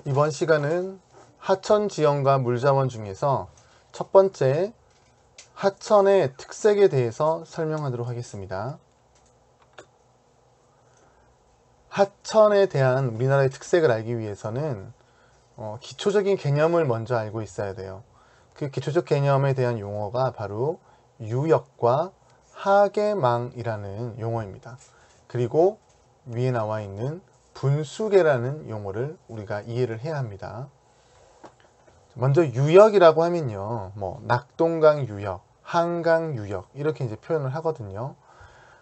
이번 시간은 하천 지형과 물자원 중에서 첫 번째 하천의 특색에 대해서 설명하도록 하겠습니다. 하천에 대한 우리나라의 특색을 알기 위해서는 기초적인 개념을 먼저 알고 있어야 돼요. 그 기초적 개념에 대한 용어가 바로 유역과 하계망이라는 용어입니다. 그리고 위에 나와 있는 분수계라는 용어를 우리가 이해를 해야 합니다. 먼저 유역이라고 하면요, 낙동강 유역, 한강 유역 이렇게 이제 표현을 하거든요.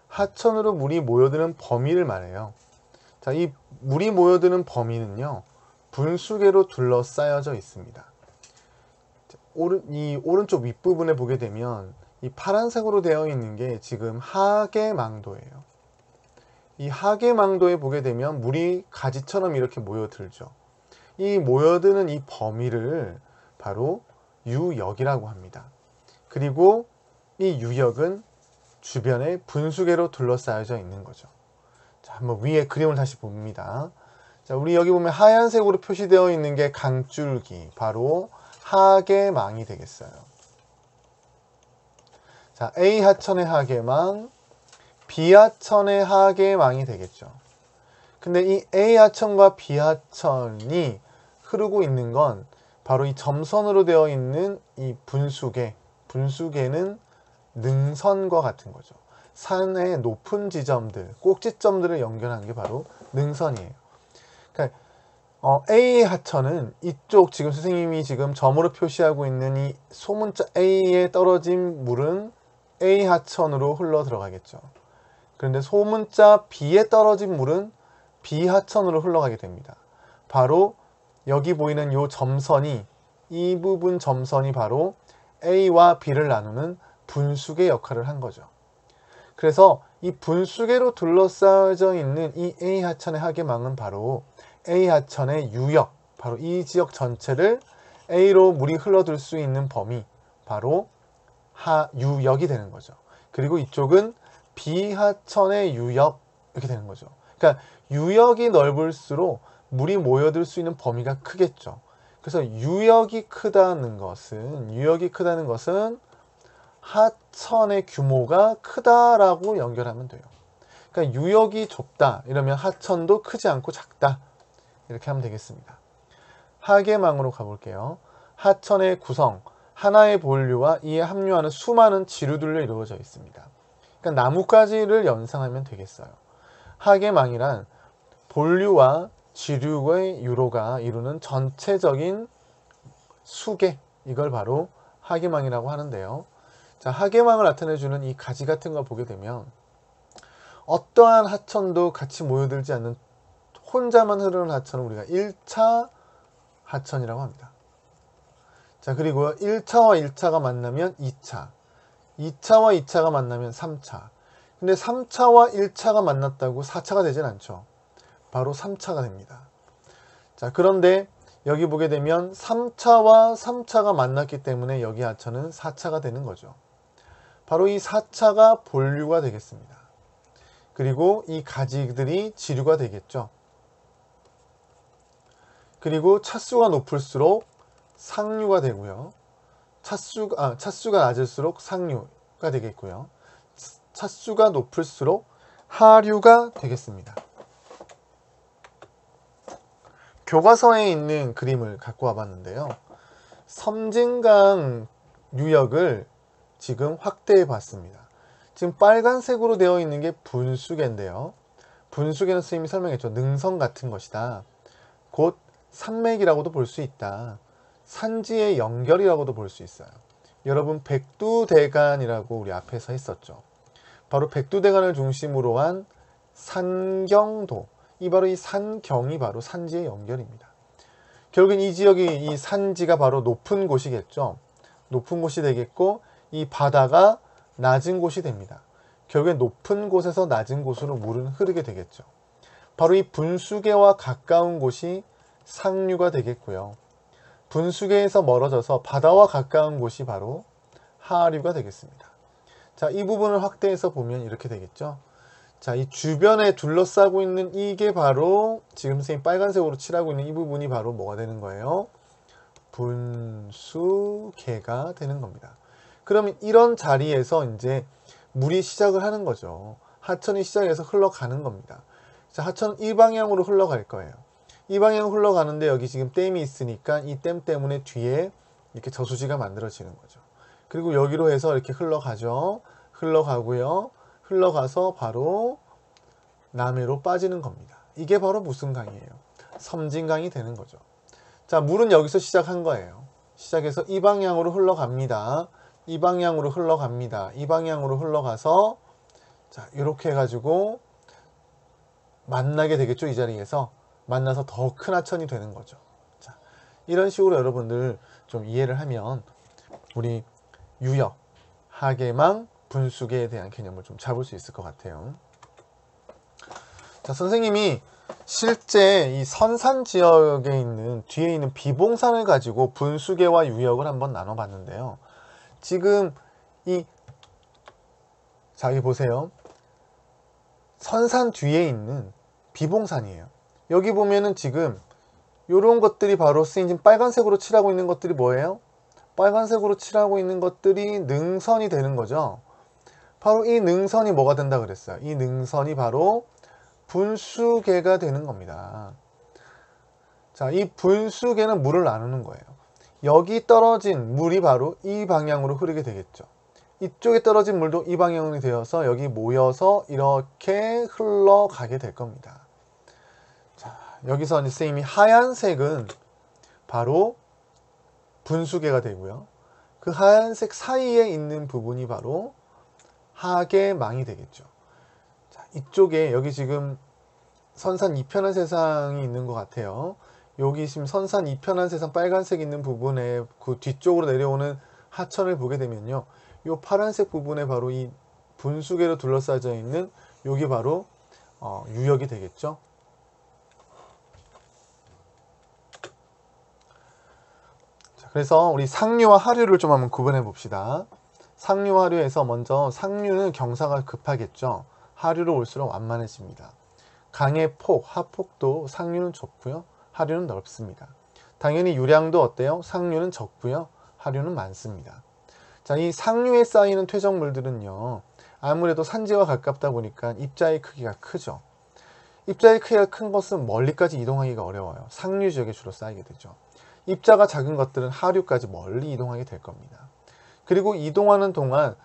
하천으로 물이 모여드는 범위를 말해요. 자, 이 물이 모여드는 범위는요, 분수계로 둘러싸여져 있습니다. 이 오른쪽 윗부분에 보게 되면 이 파란색으로 되어 있는 게 지금 하계망도예요. 이 하계망도에 보게 되면 물이 가지처럼 이렇게 모여들죠. 이 모여드는 이 범위를 바로 유역이라고 합니다. 그리고 이 유역은 주변에 분수계로 둘러싸여져 있는 거죠. 자, 한번 위에 그림을 다시 봅니다. 자, 우리 여기 보면 하얀색으로 표시되어 있는 게 강줄기, 바로 하계망이 되겠어요. 자, A 하천의 하계망, B 하천의 하계망이 되겠죠. 근데 이 A 하천과 B 하천이 흐르고 있는 건 바로 이 점선으로 되어 있는 이 분수계, 분수계는 능선과 같은 거죠. 산의 높은 지점들, 꼭지점들을 연결하는 게 바로 능선이에요. 그러니까 A 하천은 이쪽 지금 선생님이 지금 점으로 표시하고 있는 이 소문자 A에 떨어진 물은 A 하천으로 흘러 들어가겠죠. 그런데 소문자 B에 떨어진 물은 B 하천으로 흘러가게 됩니다. 바로 여기 보이는 이 점선이, 이 부분 점선이 바로 A와 B를 나누는 분수계 역할을 한 거죠. 그래서 이 분수계로 둘러싸여져 있는 이 A 하천의 하계망은 바로 A 하천의 유역, 바로 이 지역 전체를 A로 물이 흘러들 수 있는 범위, 바로 유역이 되는 거죠. 그리고 이쪽은 B 하천의 유역, 이렇게 되는 거죠. 그러니까 유역이 넓을수록 물이 모여들 수 있는 범위가 크겠죠. 그래서 유역이 크다는 것은 하천의 규모가 크다라고 연결하면 돼요. 그러니까 유역이 좁다 이러면 하천도 크지 않고 작다, 이렇게 하면 되겠습니다. 하계망으로 가볼게요. 하천의 구성, 하나의 본류와 이에 합류하는 수많은 지류들로 이루어져 있습니다. 그러니까 나뭇가지를 연상하면 되겠어요. 하계망이란 본류와 지류의 유로가 이루는 전체적인 수계, 이걸 바로 하계망이라고 하는데요. 자, 하계망을 나타내주는 이 가지 같은 걸 보게 되면 어떠한 하천도 같이 모여들지 않는 혼자만 흐르는 하천은 우리가 1차 하천이라고 합니다. 자, 그리고 1차와 1차가 만나면 2차, 2차와 2차가 만나면 3차. 근데 3차와 1차가 만났다고 4차가 되진 않죠. 바로 3차가 됩니다. 자, 그런데 여기 보게 되면 3차와 3차가 만났기 때문에 여기 하천은 4차가 되는 거죠. 바로 이 4차가 본류가 되겠습니다. 그리고 이 가지들이 지류가 되겠죠. 그리고 차수가 높을수록 상류가 되고요. 차수가 낮을수록 상류가 되겠고요. 차수가 높을수록 하류가 되겠습니다. 교과서에 있는 그림을 갖고 와봤는데요. 섬진강 유역을 지금 확대해 봤습니다. 지금 빨간색으로 되어 있는 게 분수계인데요. 분수계는 선생님이 설명했죠. 능선 같은 것이다. 곧 산맥이라고도 볼 수 있다. 산지의 연결이라고도 볼 수 있어요. 여러분, 백두대간이라고 우리 앞에서 했었죠. 바로 백두대간을 중심으로 한 산경도, 바로 이 산경이 바로 산지의 연결입니다. 결국엔 이 지역이, 이 산지가 바로 높은 곳이겠죠. 높은 곳이 되겠고, 이 바다가 낮은 곳이 됩니다. 결국엔 높은 곳에서 낮은 곳으로 물은 흐르게 되겠죠. 바로 이 분수계와 가까운 곳이 상류가 되겠고요. 분수계에서 멀어져서 바다와 가까운 곳이 바로 하류가 되겠습니다. 자, 이 부분을 확대해서 보면 이렇게 되겠죠. 자, 이 주변에 둘러싸고 있는 이게 바로 지금 선생님 빨간색으로 칠하고 있는 이 부분이 바로 뭐가 되는 거예요? 분수계가 되는 겁니다. 그러면 이런 자리에서 이제 물이 시작을 하는 거죠. 하천이 시작해서 흘러가는 겁니다. 자, 하천은 이 방향으로 흘러갈 거예요. 이 방향으로 흘러가는데 여기 지금 댐이 있으니까 이 댐 때문에 뒤에 이렇게 저수지가 만들어지는 거죠. 그리고 여기로 해서 이렇게 흘러가죠. 흘러가고요. 흘러가서 바로 남해로 빠지는 겁니다. 이게 바로 무슨 강이에요? 섬진강이 되는 거죠. 자, 물은 여기서 시작한 거예요. 시작해서 이 방향으로 흘러갑니다. 이 방향으로 흘러갑니다. 이 방향으로 흘러가서 자, 이렇게 해가지고 만나게 되겠죠. 이 자리에서 만나서 더 큰 하천이 되는 거죠. 자, 이런 식으로 여러분들 좀 이해를 하면 우리 유역, 하계망, 분수계에 대한 개념을 좀 잡을 수 있을 것 같아요. 자, 선생님이 실제 이 선산 지역에 있는 뒤에 있는 비봉산을 가지고 분수계와 유역을 한번 나눠 봤는데요. 지금 자, 여기 보세요. 선산 뒤에 있는 비봉산이에요. 여기 보면은 지금 이런 것들이 바로 지금 빨간색으로 칠하고 있는 것들이 뭐예요? 빨간색으로 칠하고 있는 것들이 능선이 되는 거죠. 바로 이 능선이 뭐가 된다 그랬어요? 이 능선이 바로 분수계가 되는 겁니다. 자, 이 분수계는 물을 나누는 거예요. 여기 떨어진 물이 바로 이 방향으로 흐르게 되겠죠. 이쪽에 떨어진 물도 이 방향이 되어서 여기 모여서 이렇게 흘러가게 될 겁니다. 자, 여기서 선생님이 하얀색은 바로 분수계가 되고요. 그 하얀색 사이에 있는 부분이 바로 하계망이 되겠죠. 자, 이쪽에 여기 지금 선산 이편한 세상이 있는 것 같아요. 여기 지금 선산 이편한 세상 빨간색 있는 부분에 그 뒤쪽으로 내려오는 하천을 보게 되면요. 이 파란색 부분에 바로 이 분수계로 둘러싸여 있는 여기 바로 유역이 되겠죠. 자, 그래서 우리 상류와 하류를 좀 한번 구분해 봅시다. 상류와 하류에서 먼저 상류는 경사가 급하겠죠. 하류로 올수록 완만해집니다. 강의 폭, 하폭도 상류는 좁고요. 하류는 넓습니다. 당연히 유량도 어때요? 상류는 적고요. 하류는 많습니다. 자, 이 상류에 쌓이는 퇴적물들은요. 아무래도 산지와 가깝다 보니까 입자의 크기가 크죠. 입자의 크기가 큰 것은 멀리까지 이동하기가 어려워요. 상류 지역에 주로 쌓이게 되죠. 입자가 작은 것들은 하류까지 멀리 이동하게 될 겁니다. 그리고 이동하는 동안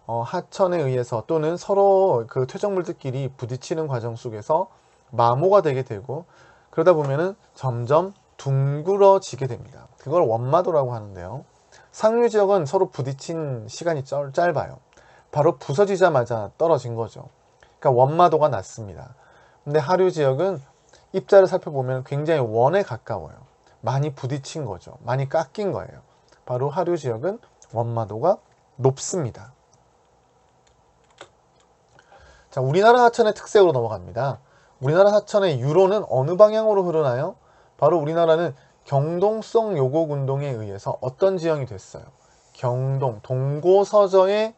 하천에 의해서 또는 서로 그 퇴적물들끼리 부딪히는 과정 속에서 마모가 되게 되고 그러다 보면은 점점 둥그러지게 됩니다. 그걸 원마도라고 하는데요. 상류 지역은 서로 부딪힌 시간이 짧아요. 바로 부서지자마자 떨어진 거죠. 그러니까 원마도가 낮습니다. 근데 하류 지역은 입자를 살펴보면 굉장히 원에 가까워요. 많이 부딪힌 거죠. 많이 깎인 거예요. 바로 하류 지역은 원마도가 높습니다. 자, 우리나라 하천의 특색으로 넘어갑니다. 우리나라 하천의 유로는 어느 방향으로 흐르나요? 바로 우리나라는 경동성 요곡 운동에 의해서 어떤 지형이 됐어요? 경동, 동고서저의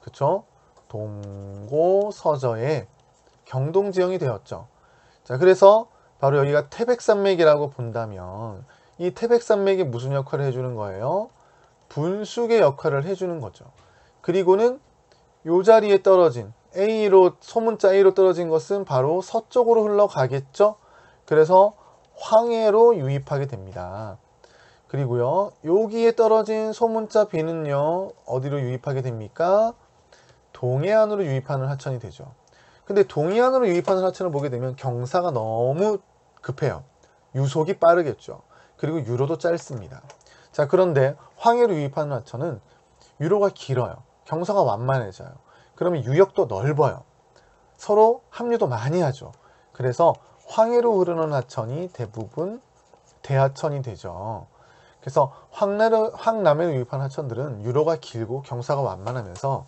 그쵸? 동고서저의 경동 지형이 되었죠. 자, 그래서 바로 여기가 태백산맥이라고 본다면 이 태백산맥이 무슨 역할을 해주는 거예요? 분수계 역할을 해주는 거죠. 그리고는 이 자리에 떨어진 A로 소문자 A로 떨어진 것은 바로 서쪽으로 흘러가겠죠. 그래서 황해로 유입하게 됩니다. 그리고요, 여기에 떨어진 소문자 B는요, 어디로 유입하게 됩니까? 동해안으로 유입하는 하천이 되죠. 근데 동해안으로 유입하는 하천을 보게 되면 경사가 너무 급해요. 유속이 빠르겠죠. 그리고 유로도 짧습니다. 자, 그런데 황해로 유입하는 하천은 유로가 길어요. 경사가 완만해져요. 그러면 유역도 넓어요. 서로 합류도 많이 하죠. 그래서 황해로 흐르는 하천이 대부분 대하천이 되죠. 그래서 황남해로 유입하는 하천들은 유로가 길고 경사가 완만하면서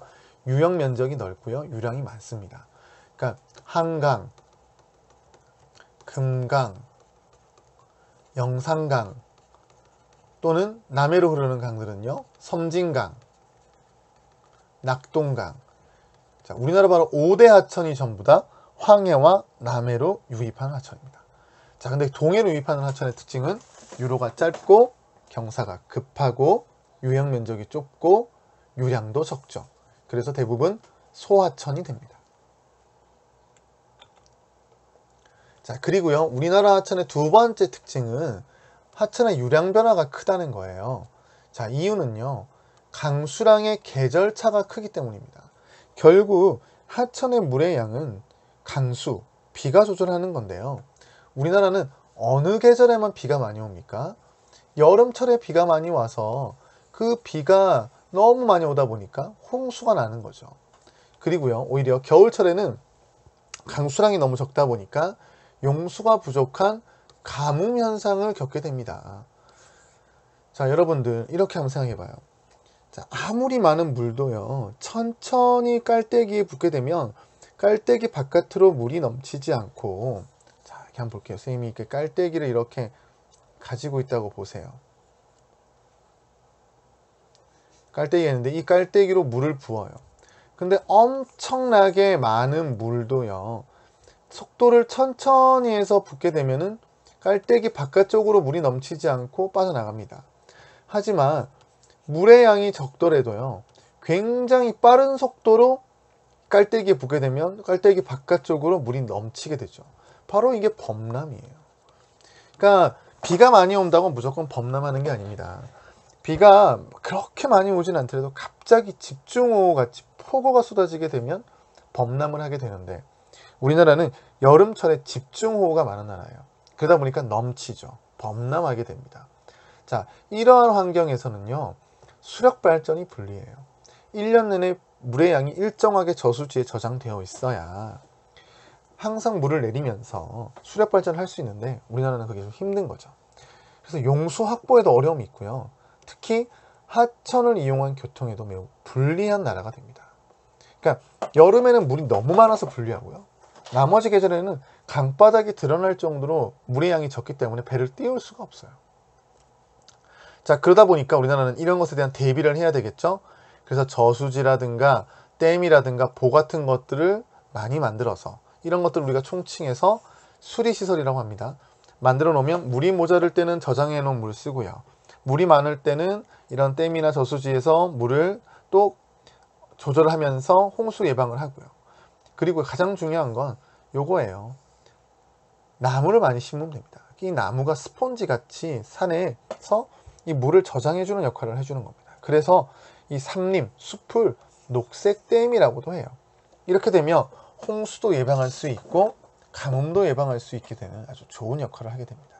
유역 면적이 넓고요. 유량이 많습니다. 그러니까 한강, 금강, 영산강 또는 남해로 흐르는 강들은요. 섬진강, 낙동강 자, 우리나라 바로 5대 하천이 전부 다 황해와 남해로 유입하는 하천입니다. 자, 근데 동해로 유입하는 하천의 특징은 유로가 짧고 경사가 급하고 유형 면적이 좁고 유량도 적죠. 그래서 대부분 소하천이 됩니다. 자, 그리고요, 우리나라 하천의 두 번째 특징은 하천의 유량 변화가 크다는 거예요. 자, 이유는요, 강수량의 계절차가 크기 때문입니다. 결국 하천의 물의 양은 강수, 비가 조절하는 건데요. 우리나라는 어느 계절에만 비가 많이 옵니까? 여름철에 비가 많이 와서 그 비가 너무 많이 오다 보니까 홍수가 나는 거죠. 그리고요, 오히려 겨울철에는 강수량이 너무 적다 보니까 용수가 부족한 가뭄 현상을 겪게 됩니다. 자, 여러분들 이렇게 한번 생각해 봐요. 자, 아무리 많은 물도요, 천천히 깔때기에 붓게 되면 깔때기 바깥으로 물이 넘치지 않고, 자, 이렇게 한번 볼게요. 선생님이 이렇게 깔때기를 이렇게 가지고 있다고 보세요. 깔때기가 있는데 이 깔때기로 물을 부어요. 근데 엄청나게 많은 물도요, 속도를 천천히 해서 붓게 되면은 깔때기 바깥쪽으로 물이 넘치지 않고 빠져나갑니다. 하지만 물의 양이 적더라도요, 굉장히 빠른 속도로 깔때기에 붓게 되면 깔때기 바깥쪽으로 물이 넘치게 되죠. 바로 이게 범람이에요. 그러니까 비가 많이 온다고 무조건 범람하는 게 아닙니다. 비가 그렇게 많이 오진 않더라도 갑자기 집중호우 같이 폭우가 쏟아지게 되면 범람을 하게 되는데, 우리나라는 여름철에 집중호우가 많은 나라예요. 그러다 보니까 넘치죠. 범람하게 됩니다. 자, 이러한 환경에서는요, 수력 발전이 불리해요. 1년 내내 물의 양이 일정하게 저수지에 저장되어 있어야 항상 물을 내리면서 수력 발전을 할 수 있는데, 우리나라는 그게 좀 힘든 거죠. 그래서 용수 확보에도 어려움이 있고요. 특히 하천을 이용한 교통에도 매우 불리한 나라가 됩니다. 그러니까 여름에는 물이 너무 많아서 불리하고요, 나머지 계절에는 강바닥이 드러날 정도로 물의 양이 적기 때문에 배를 띄울 수가 없어요. 자, 그러다 보니까 우리나라는 이런 것에 대한 대비를 해야 되겠죠. 그래서 저수지라든가 댐이라든가 보 같은 것들을 많이 만들어서, 이런 것들을 우리가 총칭해서 수리시설이라고 합니다. 만들어 놓으면 물이 모자랄 때는 저장해 놓은 물 쓰고요, 물이 많을 때는 이런 댐이나 저수지에서 물을 또 조절하면서 홍수 예방을 하고요. 그리고 가장 중요한 건 요거예요. 나무를 많이 심으면 됩니다. 이 나무가 스폰지 같이 산에서 이 물을 저장해주는 역할을 해주는 겁니다. 그래서 이 산림, 숲을 녹색댐이라고도 해요. 이렇게 되면 홍수도 예방할 수 있고 가뭄도 예방할 수 있게 되는 아주 좋은 역할을 하게 됩니다.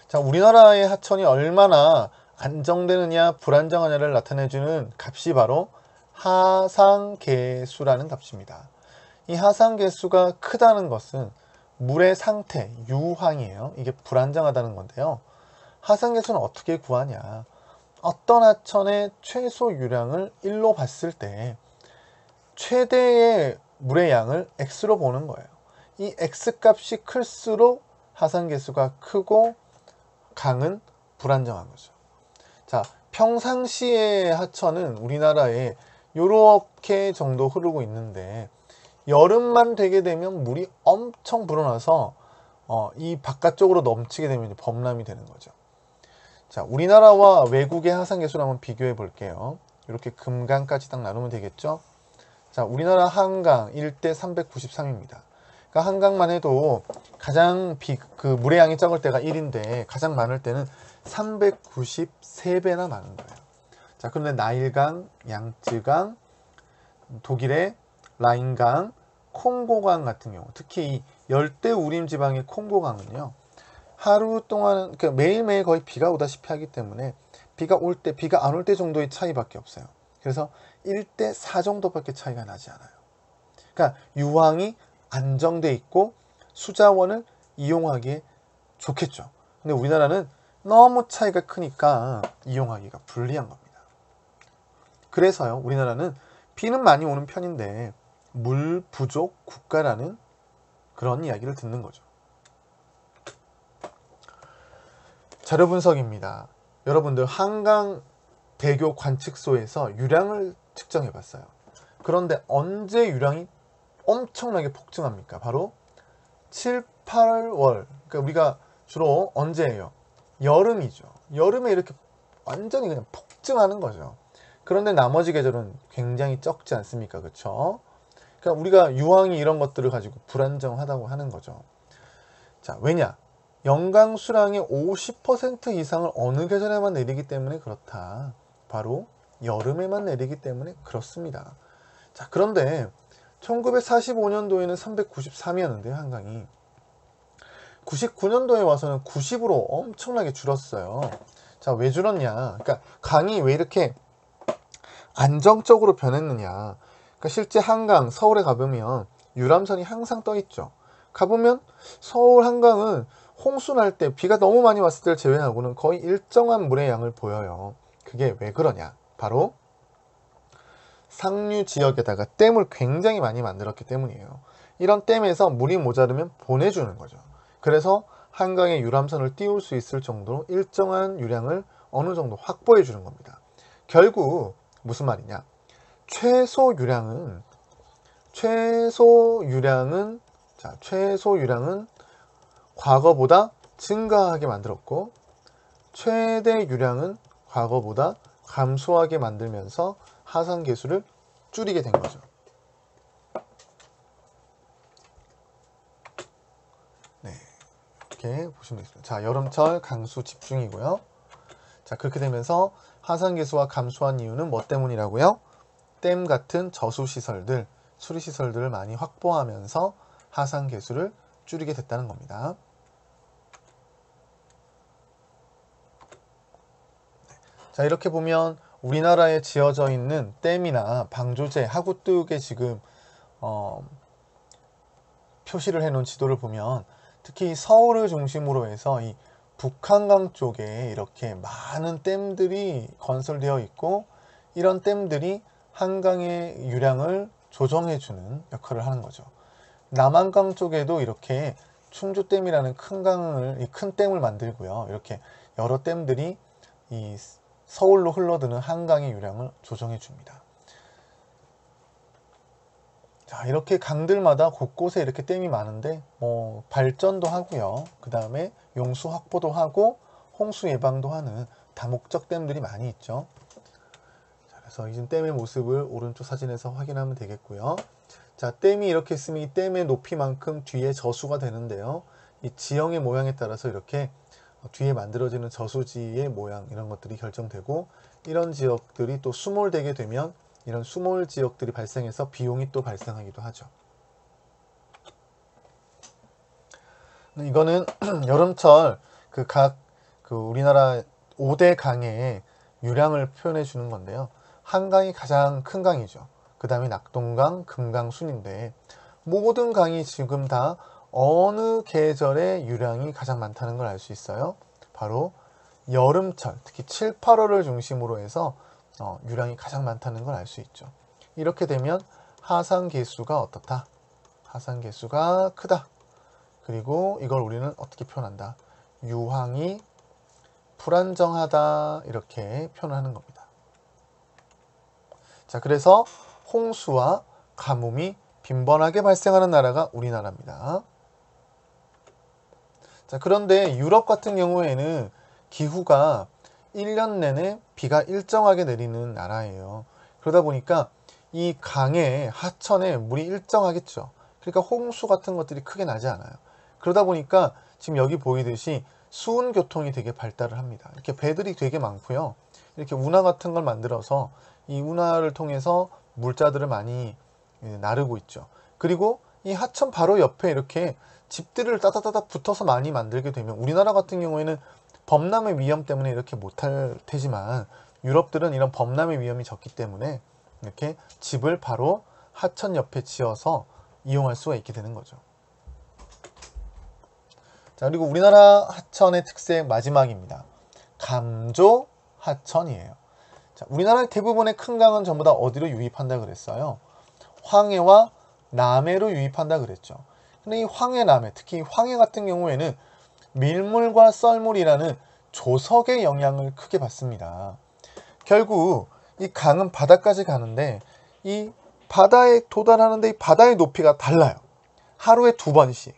자, 우리나라의 하천이 얼마나 안정되느냐 불안정하냐를 나타내주는 값이 바로 하상계수라는 값입니다. 이 하상계수가 크다는 것은 물의 상태, 유황이에요. 이게 불안정하다는 건데요. 하상계수는 어떻게 구하냐? 어떤 하천의 최소 유량을 1로 봤을 때 최대의 물의 양을 x로 보는 거예요. 이 x값이 클수록 하상계수가 크고 강은 불안정한 거죠. 자, 평상시의 하천은 우리나라에 이렇게 정도 흐르고 있는데, 여름만 되게 되면 물이 엄청 불어나서 이 바깥쪽으로 넘치게 되면 범람이 되는 거죠. 자, 우리나라와 외국의 하상계수를 한번 비교해 볼게요. 이렇게 금강까지 딱 나누면 되겠죠. 자, 우리나라 한강 일대 393입니다. 그러니까 한강만 해도 가장 물의 양이 적을 때가 1인데 가장 많을 때는 393배나 많은 거예요. 자, 그런데 나일강, 양쯔강, 독일의 라인강, 콩고강 같은 경우, 특히 이 열대우림 지방의 콩고강은요, 하루 동안, 그러니까 매일매일 거의 비가 오다시피 하기 때문에 비가 올 때, 비가 안 올 때 정도의 차이밖에 없어요. 그래서 1대 4 정도밖에 차이가 나지 않아요. 그러니까 유황이 안정돼 있고 수자원을 이용하기에 좋겠죠. 근데 우리나라는 너무 차이가 크니까 이용하기가 불리한 겁니다. 그래서요, 우리나라는 비는 많이 오는 편인데 물 부족 국가라는 그런 이야기를 듣는 거죠. 자료 분석입니다. 여러분들 한강 대교 관측소에서 유량을 측정해 봤어요. 그런데 언제 유량이 엄청나게 폭증합니까? 바로 7, 8월. 그러니까 우리가 주로 언제예요? 여름이죠. 여름에 이렇게 완전히 그냥 폭증하는 거죠. 그런데 나머지 계절은 굉장히 적지 않습니까? 그렇죠? 그러니까 우리가 유황이 이런 것들을 가지고 불안정하다고 하는 거죠. 자, 왜냐? 영강 수량의 50% 이상을 어느 계절에만 내리기 때문에 그렇다. 바로 여름에만 내리기 때문에 그렇습니다. 자, 그런데 1945년도에는 393이었는데요, 한강이. 99년도에 와서는 90으로 엄청나게 줄었어요. 자, 왜 줄었냐? 그러니까 강이 왜 이렇게 안정적으로 변했느냐? 그러니까 실제 한강, 서울에 가보면 유람선이 항상 떠 있죠. 가보면 서울 한강은 홍수 날 때, 비가 너무 많이 왔을 때를 제외하고는 거의 일정한 물의 양을 보여요. 그게 왜 그러냐? 바로 상류 지역에다가 댐을 굉장히 많이 만들었기 때문이에요. 이런 댐에서 물이 모자르면 보내주는 거죠. 그래서 한강에 유람선을 띄울 수 있을 정도로 일정한 유량을 어느 정도 확보해 주는 겁니다. 결국 무슨 말이냐? 최소 유량은 과거보다 증가하게 만들었고, 최대 유량은 과거보다 감소하게 만들면서 하산 계수를 줄이게 된 거죠. 네, 이렇게 보시면 되겠습니다. 자, 여름철 강수 집중이고요. 자, 그렇게 되면서 하산 계수가 감소한 이유는 뭐 때문이라고요? 댐 같은 저수시설들, 수리시설들을 많이 확보하면서 하산 계수를 줄이게 됐다는 겁니다. 자, 이렇게 보면 우리나라에 지어져 있는 댐이나 방조제, 하구뚝에 지금 표시를 해놓은 지도를 보면 특히 서울을 중심으로 해서 이 북한강 쪽에 이렇게 많은 댐들이 건설되어 있고, 이런 댐들이 한강의 유량을 조정해주는 역할을 하는 거죠. 남한강 쪽에도 이렇게 충주댐이라는 큰 댐을 만들고요. 이렇게 여러 댐들이 이 서울로 흘러드는 한강의 유량을 조정해 줍니다. 자, 이렇게 강들마다 곳곳에 이렇게 댐이 많은데 발전도 하고요. 그 다음에 용수 확보도 하고 홍수 예방도 하는 다목적 댐들이 많이 있죠. 자, 그래서 이 댐의 모습을 오른쪽 사진에서 확인하면 되겠고요. 자, 댐이 이렇게 있으면 이 댐의 높이만큼 뒤에 저수가 되는데요. 이 지형의 모양에 따라서 이렇게 뒤에 만들어지는 저수지의 모양, 이런 것들이 결정되고, 이런 지역들이 또 수몰되게 되면 이런 수몰 지역들이 발생해서 비용이 또 발생하기도 하죠. 이거는 여름철 각 우리나라 5대 강의 유량을 표현해 주는 건데요. 한강이 가장 큰 강이죠. 그 다음에 낙동강, 금강, 순인데 모든 강이 지금 다 어느 계절에 유량이 가장 많다는 걸 알 수 있어요. 바로 여름철, 특히 7, 8월을 중심으로 해서 유량이 가장 많다는 걸 알 수 있죠. 이렇게 되면 하산 계수가 어떻다? 하산 계수가 크다. 그리고 이걸 우리는 어떻게 표현한다? 유황이 불안정하다, 이렇게 표현하는 겁니다. 자, 그래서 홍수와 가뭄이 빈번하게 발생하는 나라가 우리나라입니다. 자, 그런데 유럽 같은 경우에는 기후가 1년 내내 비가 일정하게 내리는 나라예요. 그러다 보니까 이 강의 하천에 물이 일정하겠죠. 그러니까 홍수 같은 것들이 크게 나지 않아요. 그러다 보니까 지금 여기 보이듯이 수운 교통이 되게 발달을 합니다. 이렇게 배들이 되게 많고요. 이렇게 운하 같은 걸 만들어서 이 운하를 통해서 물자들을 많이 나르고 있죠. 그리고 이 하천 바로 옆에 이렇게 집들을 따다다닥 붙어서 많이 만들게 되면, 우리나라 같은 경우에는 범람의 위험 때문에 이렇게 못할 테지만 유럽들은 이런 범람의 위험이 적기 때문에 이렇게 집을 바로 하천 옆에 지어서 이용할 수가 있게 되는 거죠. 자, 그리고 우리나라 하천의 특색 마지막입니다. 감조 하천이에요. 자, 우리나라 대부분의 큰 강은 전부 다 어디로 유입한다 그랬어요? 황해와 남해로 유입한다 그랬죠. 근데 이 황해, 남해, 특히 황해 같은 경우에는 밀물과 썰물이라는 조석의 영향을 크게 받습니다. 결국 이 강은 바다까지 가는데 이 바다에 도달하는데 이 바다의 높이가 달라요. 하루에 2번씩.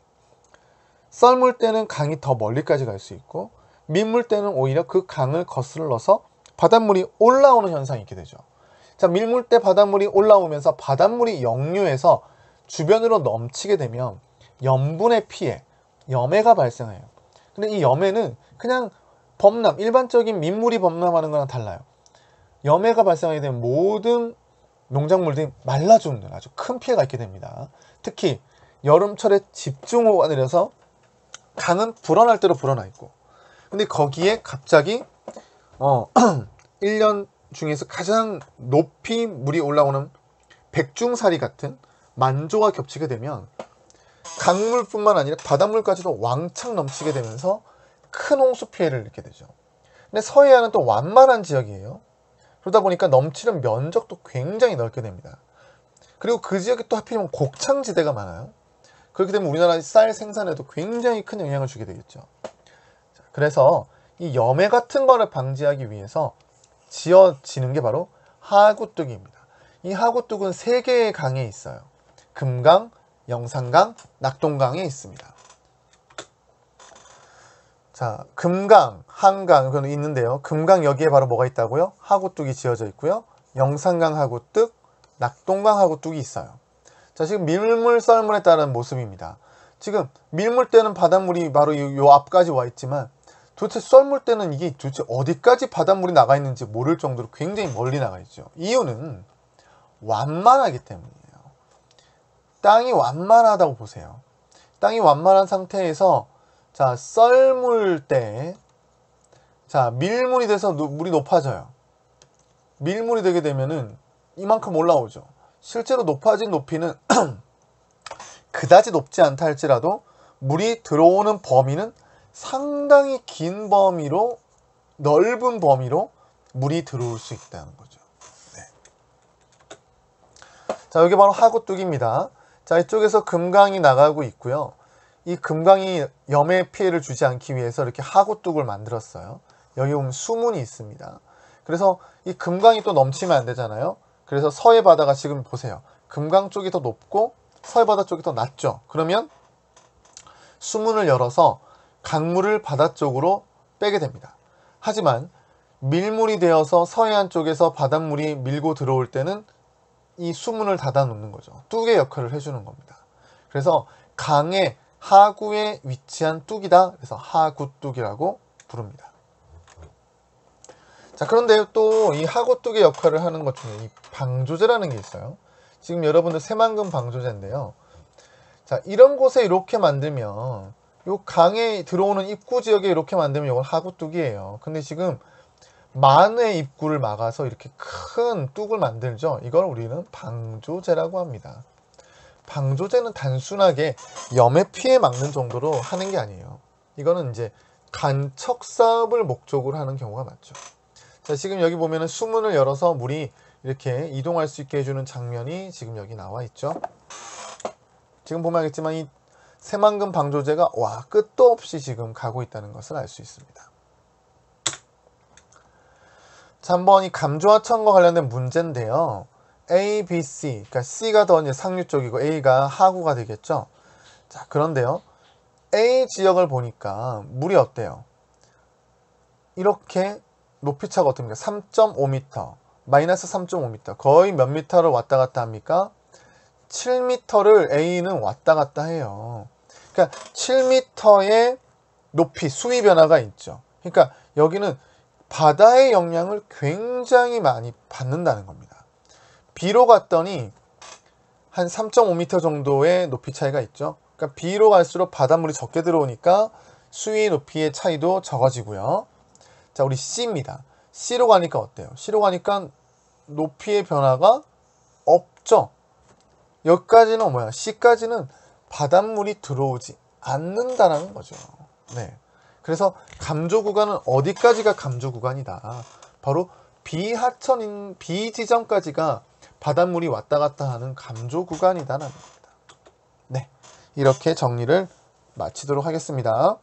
썰물 때는 강이 더 멀리까지 갈 수 있고 민물 때는 오히려 그 강을 거슬러서 바닷물이 올라오는 현상이 있게 되죠. 자, 밀물 때 바닷물이 올라오면서 바닷물이 역류해서 주변으로 넘치게 되면 염분의 피해, 염해가 발생해요. 근데 이 염해는 그냥 범람, 일반적인 민물이 범람하는 거랑 달라요. 염해가 발생하게 되면 모든 농작물들이 말라 죽는 아주 큰 피해가 있게 됩니다. 특히 여름철에 집중호우가 내려서 강은 불어날 대로 불어나 있고, 근데 거기에 갑자기 1년 중에서 가장 높이 물이 올라오는 백중사리 같은 만조가 겹치게 되면 강물뿐만 아니라 바닷물까지도 왕창 넘치게 되면서 큰 홍수 피해를 입게 되죠. 근데 서해안은 또 완만한 지역이에요. 그러다 보니까 넘치는 면적도 굉장히 넓게 됩니다. 그리고 그 지역이 또 하필이면 곡창지대가 많아요. 그렇게 되면 우리나라의 쌀 생산에도 굉장히 큰 영향을 주게 되겠죠. 그래서 이 염해 같은 거를 방지하기 위해서 지어지는 게 바로 하구뚝입니다. 이 하구뚝은 3개의 강에 있어요. 금강, 영산강, 낙동강에 있습니다. 자, 금강, 한강 그건 있는데요. 금강 여기에 바로 뭐가 있다고요? 하구뚝이 지어져 있고요. 영산강 하구뚝, 낙동강 하구뚝이 있어요. 자, 지금 밀물 썰물에 따른 모습입니다. 지금 밀물 때는 바닷물이 바로 요 앞까지 와 있지만 도대체 썰물 때는 이게 도대체 어디까지 바닷물이 나가 있는지 모를 정도로 굉장히 멀리 나가 있죠. 이유는 완만하기 때문이에요. 땅이 완만하다고 보세요. 땅이 완만한 상태에서 자, 썰물 때 자, 밀물이 돼서 물이 높아져요. 밀물이 되게 되면은 이만큼 올라오죠. 실제로 높아진 높이는 그다지 높지 않다 할지라도 물이 들어오는 범위는 상당히 긴 범위로, 넓은 범위로 물이 들어올 수 있다는 거죠. 네. 자, 여기 바로 하구뚝입니다. 자, 이쪽에서 금강이 나가고 있고요. 이 금강이 염해 피해를 주지 않기 위해서 이렇게 하구뚝을 만들었어요. 여기 보면 수문이 있습니다. 그래서 이 금강이 또 넘치면 안 되잖아요. 그래서 서해 바다가 지금 보세요. 금강 쪽이 더 높고 서해 바다 쪽이 더 낮죠. 그러면 수문을 열어서 강물을 바다 쪽으로 빼게 됩니다. 하지만 밀물이 되어서 서해안 쪽에서 바닷물이 밀고 들어올 때는 이 수문을 닫아 놓는 거죠. 뚝의 역할을 해주는 겁니다. 그래서 강의 하구에 위치한 뚝이다. 그래서 하구뚝이라고 부릅니다. 자, 그런데 또 이 하구뚝의 역할을 하는 것 중에 이 방조제라는 게 있어요. 지금 여러분들 새만금 방조제인데요. 자, 이런 곳에 이렇게 만들면 요 강에 들어오는 입구 지역에 이렇게 만들면 이건 하구뚝이에요. 근데 지금 만의 입구를 막아서 이렇게 큰 뚝을 만들죠. 이걸 우리는 방조제라고 합니다. 방조제는 단순하게 염해 피해 막는 정도로 하는 게 아니에요. 이거는 이제 간척 사업을 목적으로 하는 경우가 많죠. 자, 지금 여기 보면은 수문을 열어서 물이 이렇게 이동할 수 있게 해주는 장면이 지금 여기 나와 있죠. 지금 보면 알겠지만 이 새만금 방조제가 와 끝도 없이 지금 가고 있다는 것을 알 수 있습니다. 자, 한번 이 감조하천과 관련된 문제인데요. A, B, C, 그러니까 C가 더 이제 상류 쪽이고 A가 하구가 되겠죠. 자, 그런데요. A 지역을 보니까 물이 어때요? 이렇게 높이차가 어떻습니까? 3.5m, 마이너스 3.5m, 거의 몇 미터를 왔다 갔다 합니까? 7m를 A는 왔다 갔다 해요. 그러니까 7m의 높이, 수위 변화가 있죠. 그러니까 여기는 바다의 영향을 굉장히 많이 받는다는 겁니다. B로 갔더니 한 3.5m 정도의 높이 차이가 있죠. 그러니까 B로 갈수록 바닷물이 적게 들어오니까 수위 높이의 차이도 적어지고요. 자, 우리 C입니다. C로 가니까 어때요? C로 가니까 높이의 변화가 없죠. 여기까지는 뭐야? C까지는 바닷물이 들어오지 않는다는 거죠. 네. 그래서 감조 구간은 어디까지가 감조 구간이다. 바로 비하천인 B 지점까지가 바닷물이 왔다 갔다 하는 감조 구간이다라는 겁니다. 네. 이렇게 정리를 마치도록 하겠습니다.